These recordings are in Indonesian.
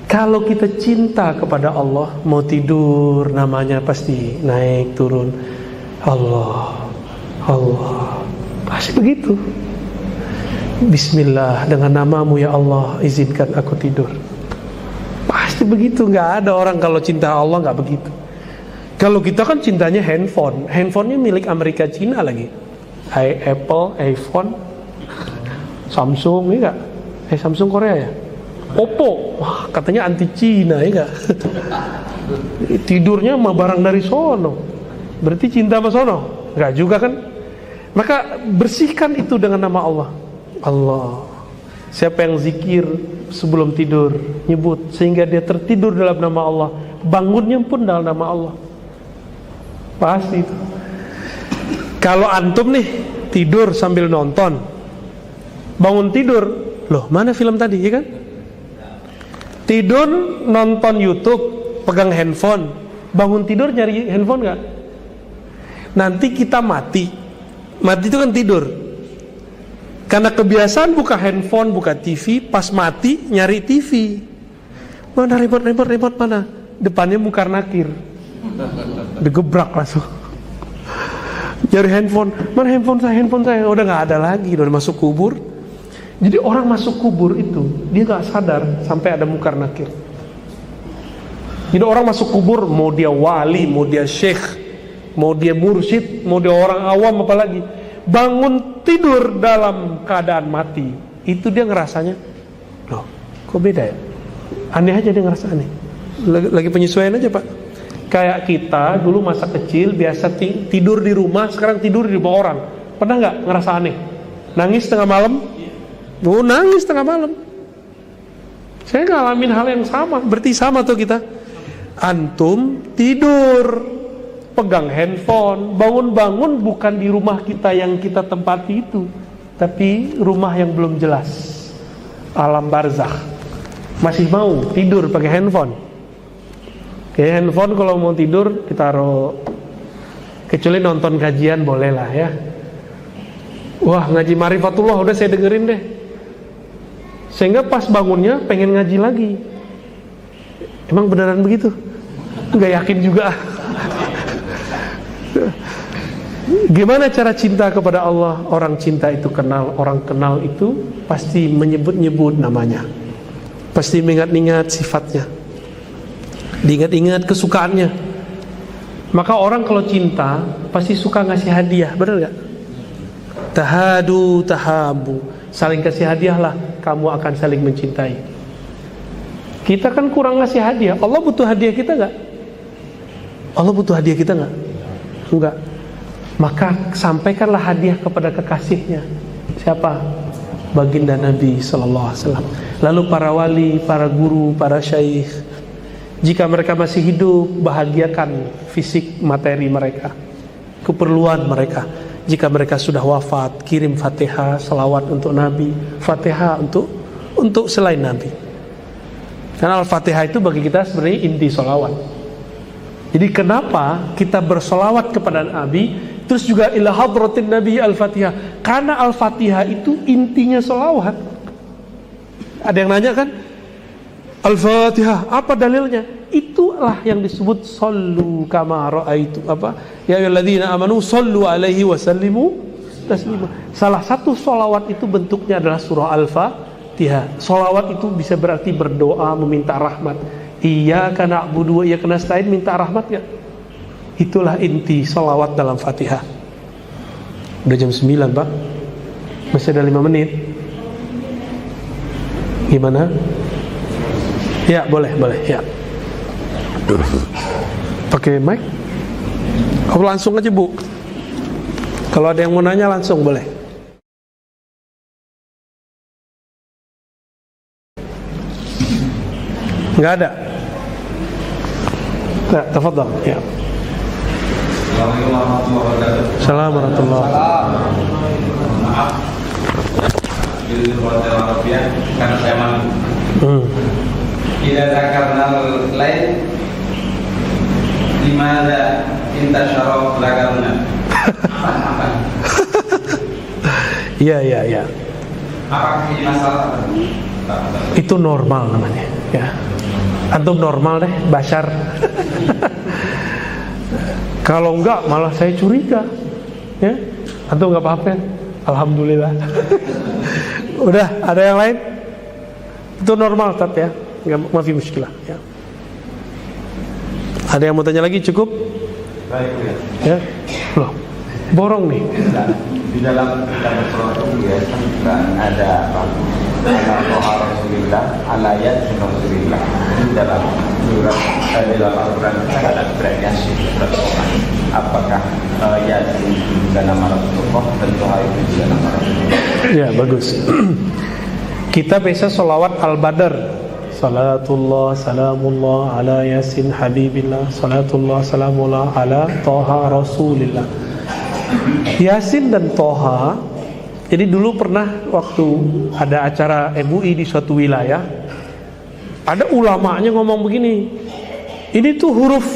Kalau kita cinta kepada Allah, mau tidur namanya pasti naik turun. Allah, Allah, pasti begitu. Bismillah, dengan namamu ya Allah, izinkan aku tidur. Pasti begitu. Nggak ada orang kalau cinta Allah nggak begitu. Kalau kita kan cintanya handphone. Handphonenya milik Amerika Cina lagi. Apple, iPhone, Samsung, ya nggak? Samsung Korea ya? Oppo, wah, katanya anti Cina, ya nggak? Tidurnya sama barang dari sono. Berarti cinta sama sono? Nggak juga kan? Maka bersihkan itu dengan nama Allah. Allah. Siapa yang zikir sebelum tidur, nyebut sehingga dia tertidur dalam nama Allah, bangunnya pun dalam nama Allah. Pasti itu. Kalau antum nih tidur sambil nonton, bangun tidur, loh mana film tadi, ya kan? Tidur nonton YouTube, pegang handphone, bangun tidur nyari handphone nggak? Nanti kita mati itu kan tidur. Karena kebiasaan buka handphone, buka TV, pas mati nyari TV. Mana remote mana? Depannya Munkar Nakir. Digebrak langsung. Nyari handphone, mana handphone saya? Udah nggak ada lagi, udah masuk kubur. Jadi orang masuk kubur itu dia nggak sadar sampai ada Munkar Nakir. Jadi orang masuk kubur, mau dia wali, mau dia syekh, mau dia mursyid, mau dia orang awam apalagi, bangun tidur dalam keadaan mati, itu dia ngerasanya, loh kok beda ya? Aneh aja dia ngerasa aneh. Lagi penyesuaian aja pak. Kayak kita dulu masa kecil biasa tidur di rumah, sekarang tidur di rumah orang. Pernah nggak ngerasa aneh? Nangis tengah malam? Oh nangis tengah malam. Saya ngalamin hal yang sama. Berarti sama tuh kita. Antum tidur, pegang handphone, bangun-bangun bukan di rumah kita yang kita tempati itu, tapi rumah yang belum jelas, alam barzakh. Masih mau tidur pakai handphone? Handphone kalau mau tidur ditaruh, kecuali nonton kajian boleh lah ya. Wah ngaji Marifatullah udah saya dengerin deh, sehingga pas bangunnya pengen ngaji lagi. Emang beneran begitu? Nggak yakin juga. Gimana cara cinta kepada Allah? Orang cinta itu kenal, orang kenal itu pasti menyebut-nyebut namanya, pasti mengingat-ingat sifatnya, diingat-ingat kesukaannya. Maka orang kalau cinta pasti suka ngasih hadiah, benar gak? Tahadu tahabu, saling kasih hadiah lah, kamu akan saling mencintai. Kita kan kurang ngasih hadiah. Allah butuh hadiah kita gak? Allah butuh hadiah kita gak? Enggak. Maka sampaikanlah hadiah kepada kekasihnya. Siapa? Baginda Nabi SAW. Lalu para wali, para guru, para syaikh, jika mereka masih hidup, bahagiakan fisik materi mereka, keperluan mereka. Jika mereka sudah wafat, kirim Fatihah, salawat untuk Nabi, Fatihah untuk selain Nabi. Karena Al-Fatihah itu bagi kita sebenarnya inti salawat. Jadi kenapa kita bersolawat kepada Nabi, terus juga ila hadratin Nabi Al-Fatihah? Karena Al-Fatihah itu intinya solawat. Ada yang nanya kan, Al-Fatihah apa dalilnya? Itulah yang disebut sallu kama ra'aitu, apa? Ya ayyuhalladzina amanu sallu alaihi wasallimu taslima. Salah satu solawat itu bentuknya adalah surah Al-Fatihah. Solawat itu bisa berarti berdoa, meminta rahmat. Iyyaka na'budu wa iyyaka nasta'in, minta rahmat ya. Itulah inti salawat dalam Fatihah. Udah jam 9 pak, masih ada 5 menit. Gimana? Ya boleh ya. Pakai mic? Oh, langsung aja bu. Kalau ada yang mau nanya langsung boleh. Nggak ada? Nah, tafadhal ya. Assalamualaikum warahmatullahi wabarakatuh. Maaf, di hotel Arabia karena saya malu. Tidak ada karena lain. Dimana intasyara lagaruna. Iya. Apakah ini masalah? Itu normal namanya. Ya, antum normal deh, Bashar. Kalau enggak malah saya curiga. Ya, antum nggak apa-apa. Alhamdulillah. Udah, ada yang lain? Itu normal Tat ya, nggak mafi muskilah. Ya. Ada yang mau tanya lagi? Cukup? Baik Ya, ya. loh, borong nih. Di dalam kitab Rasul ya kan ada apa? Ala Rasulillah, alayat Rasulillah. Di dalam surat Al-Quran ada Yasin. Apakah Yasin juga nama Rasulullah dan Toha itu juga nama Rasulullah? Ya, bagus. Kita biasa sholawat Al-Badr. Salatullah salamullah ala Yasin Habibillah. Salatullah salamullah ala Toha Rasulillah. Yasin dan Toha. Jadi dulu pernah waktu ada acara MUI di suatu wilayah, ada ulamanya ngomong begini, ini tuh huruf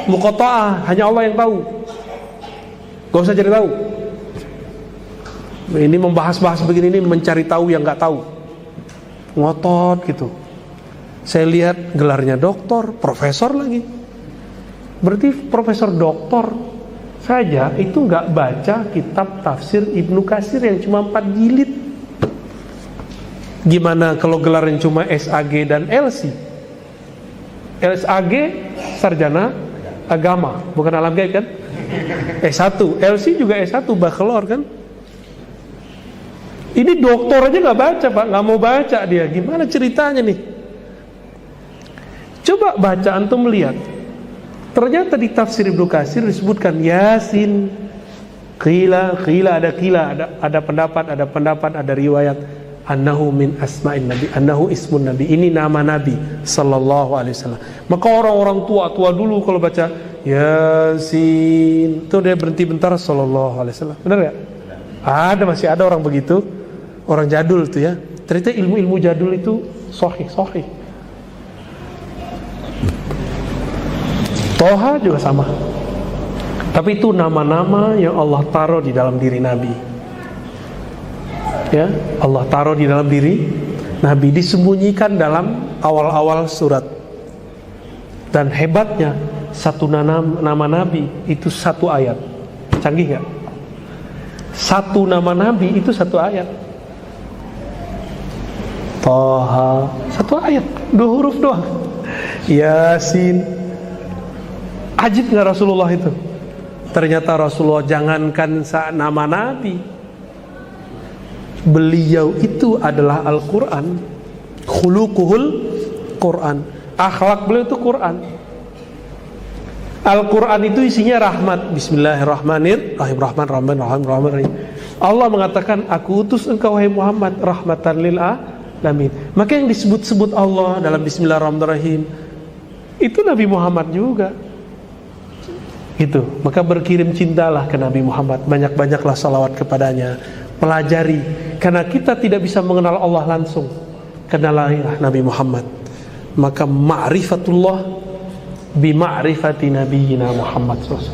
muqatta'ah, hanya Allah yang tahu, gak usah cari tahu. Ini membahas-bahas begini, ini mencari tahu yang gak tahu, ngotot gitu. Saya lihat gelarnya doktor, profesor lagi. Berarti profesor doktor saja itu nggak baca kitab tafsir Ibnu Katsir yang cuma 4 jilid. Gimana kalau gelarnya cuma SAG dan LC? SAG sarjana agama, bukan alam gaib kan? S1, LC juga S1 bachelor kan? Ini doktor aja nggak baca Pak, nggak mau baca dia. Gimana ceritanya nih? Coba baca antum lihat. Ternyata di tafsir Ibnu Katsir disebutkan Yasin, qila ada pendapat, ada riwayat annahu min asma'in nabi, annahu ismun nabi. Ini nama nabi sallallahu alaihi wasallam. Maka orang-orang tua dulu kalau baca Yasin, itu dia berhenti bentar sallallahu alaihi wasallam. Benar ya? Masih ada orang begitu. Orang jadul itu ya. Ternyata ilmu-ilmu jadul itu sahih. Toha juga sama. Tapi itu nama-nama yang Allah taruh di dalam diri Nabi. Ya, Allah taruh di dalam diri Nabi, disembunyikan dalam awal-awal surat. Dan hebatnya satu nama Nabi itu satu ayat. Canggih gak? Satu nama Nabi itu satu ayat. Toha, satu ayat, 2 huruf doang. Yasin. Ajib gak Rasulullah itu? Ternyata Rasulullah jangankan nama Nabi, beliau itu adalah Al-Quran. Khuluquhul Quran. Akhlak beliau itu Quran. Al-Quran itu isinya rahmat. Bismillahirrahmanirrahim. Rahim. Allah mengatakan, aku utus engkau wahai Muhammad rahmatan lil alamin. Maka yang disebut-sebut Allah dalam Bismillahirrahmanirrahim itu Nabi Muhammad juga. Gitu. Maka berkirim cintalah ke Nabi Muhammad, banyak-banyaklah salawat kepadanya. Pelajari, karena kita tidak bisa mengenal Allah langsung, kenalilah Nabi Muhammad. Maka ma'rifatullah bima'rifati nabiyina Muhammad SAW.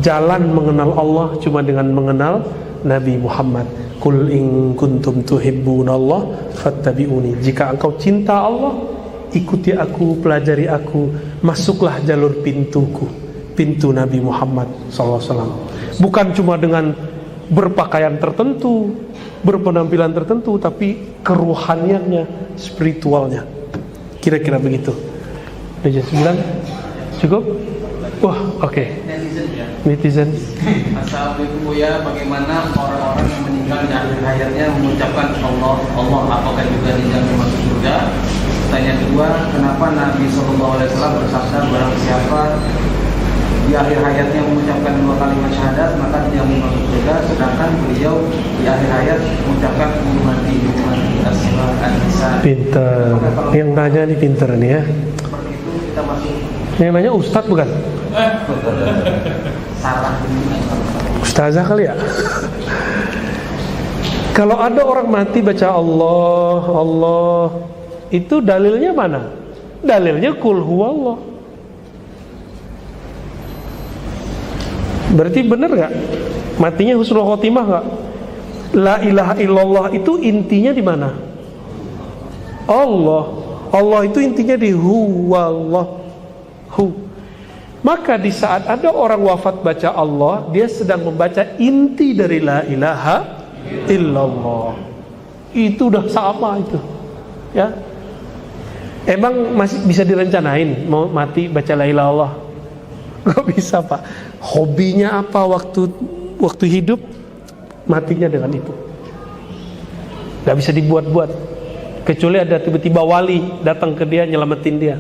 Jalan mengenal Allah cuma dengan mengenal Nabi Muhammad. Qul in kuntum tuhibbunallah fattabi'uni. Jika engkau cinta Allah, ikuti aku, pelajari aku, masuklah jalur pintu Nabi Muhammad SAW. Bukan cuma dengan berpakaian tertentu, berpenampilan tertentu, tapi keruhaniannya, spiritualnya. Kira-kira begitu. Udah jam 9? Cukup? Wah, oke. Netizen. Assalamualaikum ya. Bagaimana orang-orang yang meninggal di akhir hayatnya mengucapkan Allah, apakah juga dijamin masuk surga? Pertanyaan kedua, kenapa Nabi SAW bersabda barang siapa di akhir hayatnya mengucapkan 2 kalimat syahadat maka dijamin masuk surga, sedangkan beliau di akhir hayat mengucapkan ummati as-nisa. Pinter. Yang nanya nih pinter nih ya. Seperti itu kita masuk. Yang nanya Ustadz bukan? Salah. Ustazah kali ya. Kalau ada orang mati baca Allah, itu dalilnya mana? Dalilnya qul huwallah. Berarti benar gak? Matinya husnul khotimah gak? La ilaha illallah itu intinya di mana? Allah. Allah itu intinya di huwallahu. Maka di saat ada orang wafat baca Allah, dia sedang membaca inti dari la ilaha illallah. Itu udah sama itu, ya. Emang masih bisa direncanain mau mati baca la ilaha illallah? Gak bisa, Pak. Hobinya apa waktu hidup, matinya dengan itu. Gak bisa dibuat-buat. Kecuali ada tiba-tiba wali datang ke dia nyelamatin dia.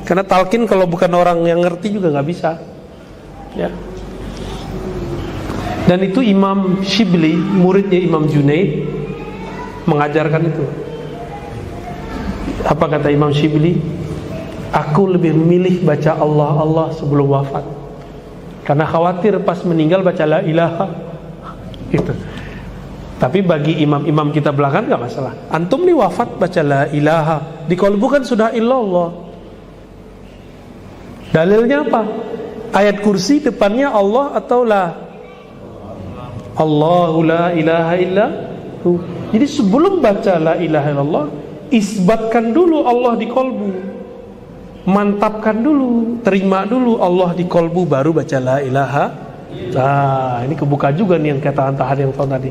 Karena talqin kalau bukan orang yang ngerti juga gak bisa, ya. Dan itu Imam Shibli, muridnya Imam Junaid, mengajarkan itu. Apa kata Imam Shibli? Aku lebih memilih baca Allah sebelum wafat, karena khawatir pas meninggal baca la ilaha gitu. Tapi bagi imam-imam kita belakang gak masalah. Antum nih wafat baca la ilaha, di qalbu kan sudah illallah. Dalilnya apa? Ayat kursi depannya Allah atau la? Allahu la ilaha illahu. Jadi sebelum baca la ilaha illallah, isbatkan dulu Allah di qalbu. Mantapkan dulu, terima dulu Allah di qalbu, baru baca la ilaha. Nah, ini kebuka juga nih yang kata antahan yang tahun tadi.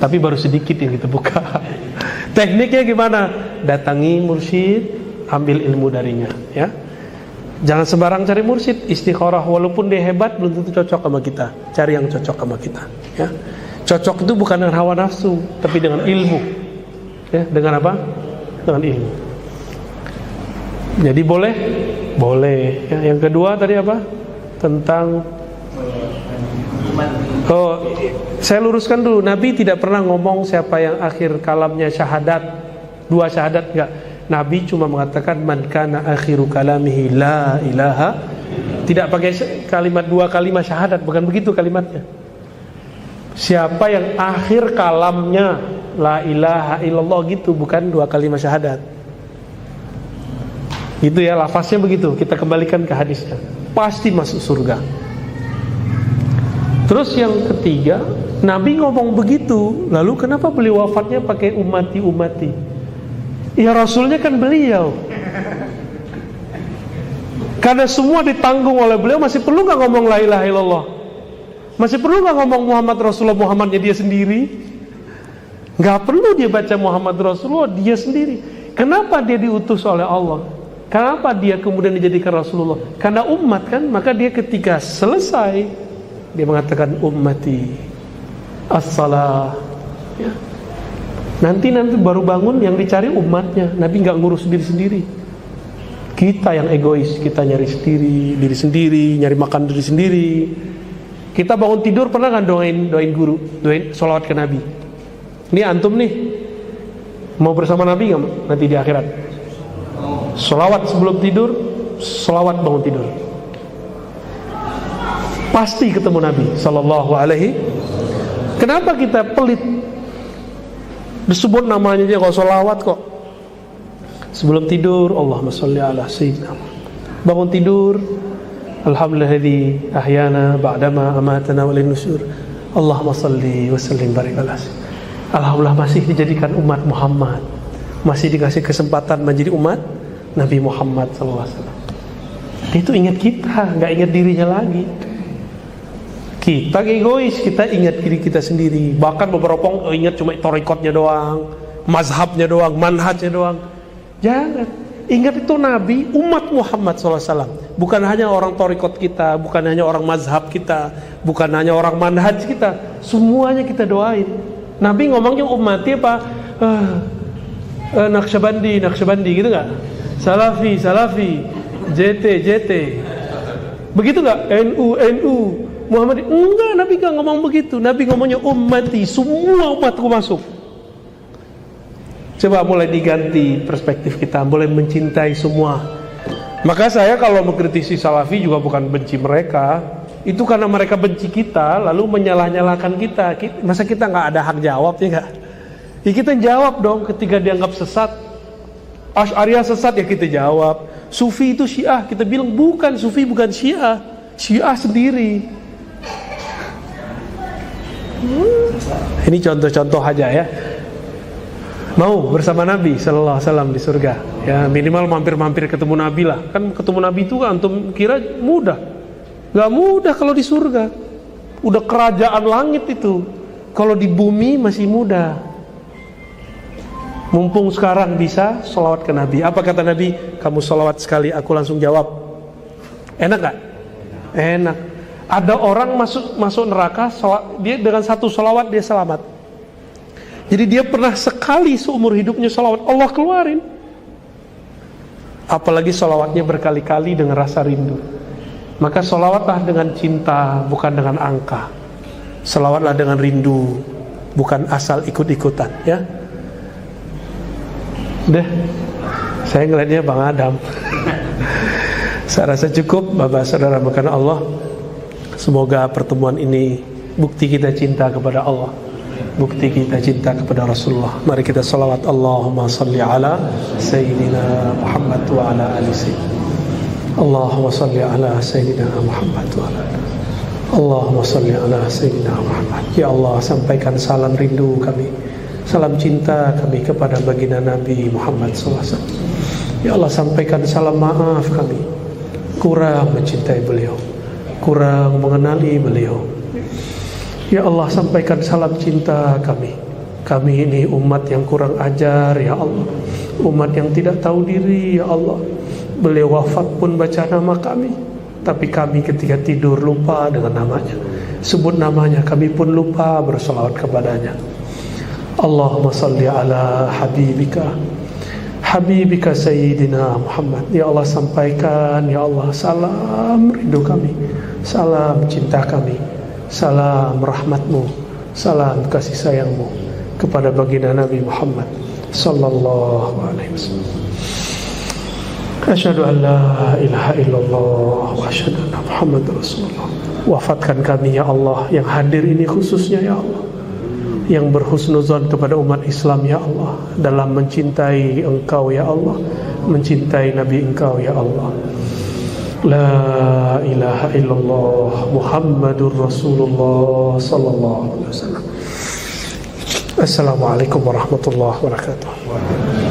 Tapi baru sedikit yang kita buka. Tekniknya gimana? Datangi mursyid, ambil ilmu darinya, ya. Jangan sembarang cari mursyid. Istikharah, walaupun dia hebat belum tentu cocok sama kita. Cari yang cocok sama kita, ya. Cocok itu bukan dengan hawa nafsu, tapi dengan ilmu, ya. Dengan apa? Dengan ilmu. Jadi boleh, ya. Yang kedua tadi apa? Tentang saya luruskan dulu. Nabi tidak pernah ngomong siapa yang akhir kalamnya syahadat, 2 syahadat, enggak. Nabi cuma mengatakan man kana akhiru kalamihi la ilaha. Tidak pakai kalimat 2 kalimat syahadat, bukan begitu kalimatnya. Siapa yang akhir kalamnya la ilaha illallah gitu, bukan 2 kalimat syahadat. Itu ya, lafaznya begitu. Kita kembalikan ke hadisnya. Pasti masuk surga. Terus yang ketiga, Nabi ngomong begitu, lalu kenapa beliau wafatnya pakai ummati? Ya Rasulnya kan beliau. Karena semua ditanggung oleh beliau, masih perlu gak ngomong la ilaha illallah? Masih perlu gak ngomong Muhammad Rasulullah, Muhammadnya dia sendiri? Gak perlu dia baca Muhammad Rasulullah, dia sendiri. Kenapa dia diutus oleh Allah? Kenapa dia kemudian dijadikan Rasulullah? Karena umat kan, maka dia ketika selesai, dia mengatakan ummati as-salah, ya. Nanti baru bangun, yang dicari umatnya. Nabi nggak ngurus diri sendiri. Kita yang egois, kita nyari diri sendiri, nyari makan diri sendiri. Kita bangun tidur pernah kan doain guru, doain sholawat ke Nabi. Ini antum nih mau bersama Nabi nggak nanti di akhirat? Sholawat sebelum tidur, sholawat bangun tidur. Pasti ketemu Nabi Sallallahu Alaihi. Kenapa kita pelit? Disebut namanya aja kok sholawat kok. Sebelum tidur, Allahumma sholli ala sayyidina. Bangun tidur, alhamdulilladzi ahyana ba'dama amatana wa ilaihin nusyur. Allahumma sholli wa sallim barik ala. Alhamdulillah masih dijadikan umat Muhammad. Masih dikasih kesempatan menjadi umat Nabi Muhammad sallallahu alaihi wasallam. Dia itu ingat kita, enggak ingat dirinya lagi. Kita egois, kita ingat diri kita sendiri. Bahkan beberapa orang ingat cuma torikotnya doang, mazhabnya doang, manhajnya doang. Jangan, ingat itu Nabi, umat Muhammad SAW. Bukan hanya orang torikot kita, bukan hanya orang mazhab kita, bukan hanya orang manhaj kita. Semuanya kita doain. Nabi ngomongnya umati apa? Naqsyabandi gitu gak? Salafi, JT. Begitu gak? NU Muhammad. Enggak, Nabi gak ngomong begitu. Nabi ngomongnya ummati, semua umatku masuk. Coba mulai diganti perspektif kita, mulai mencintai semua. Maka saya kalau mengkritisi Salafi juga bukan benci mereka. Itu karena mereka benci kita, lalu menyalah-nyalahkan kita. Masa kita gak ada hak jawab ya gak? Ya kita jawab dong ketika dianggap sesat. Asy'ariyah sesat ya kita jawab. Sufi itu Syiah, kita bilang bukan, Sufi bukan Syiah. Syiah sendiri. Ini contoh-contoh aja ya. Mau bersama Nabi sallallahu alaihi wasallam di surga. Ya, minimal mampir-mampir ketemu Nabi lah. Kan ketemu Nabi itu kan antum kira mudah. Gak mudah kalau di surga. Udah kerajaan langit itu. Kalau di bumi masih mudah. Mumpung sekarang bisa sholawat ke Nabi. Apa kata Nabi? Kamu sholawat sekali, aku langsung jawab. Enak gak? Enak. Ada orang masuk neraka, dia dengan satu sholawat dia selamat. Jadi dia pernah sekali seumur hidupnya sholawat, Allah keluarin. Apalagi sholawatnya berkali-kali dengan rasa rindu. Maka sholawatlah dengan cinta, bukan dengan angka. Sholawatlah dengan rindu, bukan asal ikut-ikutan, ya. Udah, saya ngeliatnya Bang Adam. Saya rasa cukup, Bapak Saudara makanan Allah. Semoga pertemuan ini bukti kita cinta kepada Allah, bukti kita cinta kepada Rasulullah. Mari kita salawat, Allahumma salli ala Sayyidina Muhammad wa ala ali Sayyidina. Allahumma salli ala Sayyidina Muhammad wa ala ali. Allahumma salli ala Sayyidina Muhammad. Ya Allah, sampaikan salam rindu kami, salam cinta kami kepada baginda Nabi Muhammad SAW. Ya Allah, sampaikan salam maaf kami kurang mencintai beliau, kurang mengenali beliau. Ya Allah, sampaikan salam cinta kami. Kami ini umat yang kurang ajar, ya Allah. Umat yang tidak tahu diri, ya Allah. Beliau wafat pun baca nama kami, tapi kami ketika tidur lupa dengan namanya. Sebut namanya, kami pun lupa bersolawat kepadanya. Allahumma salli ala Habibika Sayyidina Muhammad. Ya Allah, sampaikan, ya Allah, salam rindu kami, salam cinta kami, salam rahmatmu, salam kasih sayangmu kepada baginda Nabi Muhammad sallallahu alaihi wasallam. Asyhadu an la ilaha illallah wa asyhadu anna Muhammadar Rasulullah. Wafatkan kami ya Allah, yang hadir ini khususnya ya Allah, yang berhusnuzon kepada umat Islam ya Allah, dalam mencintai Engkau ya Allah, mencintai Nabi Engkau ya Allah. La ilaha illallah Muhammadur Rasulullah sallallahu alaihi wasallam. Assalamualaikum warahmatullahi wabarakatuh.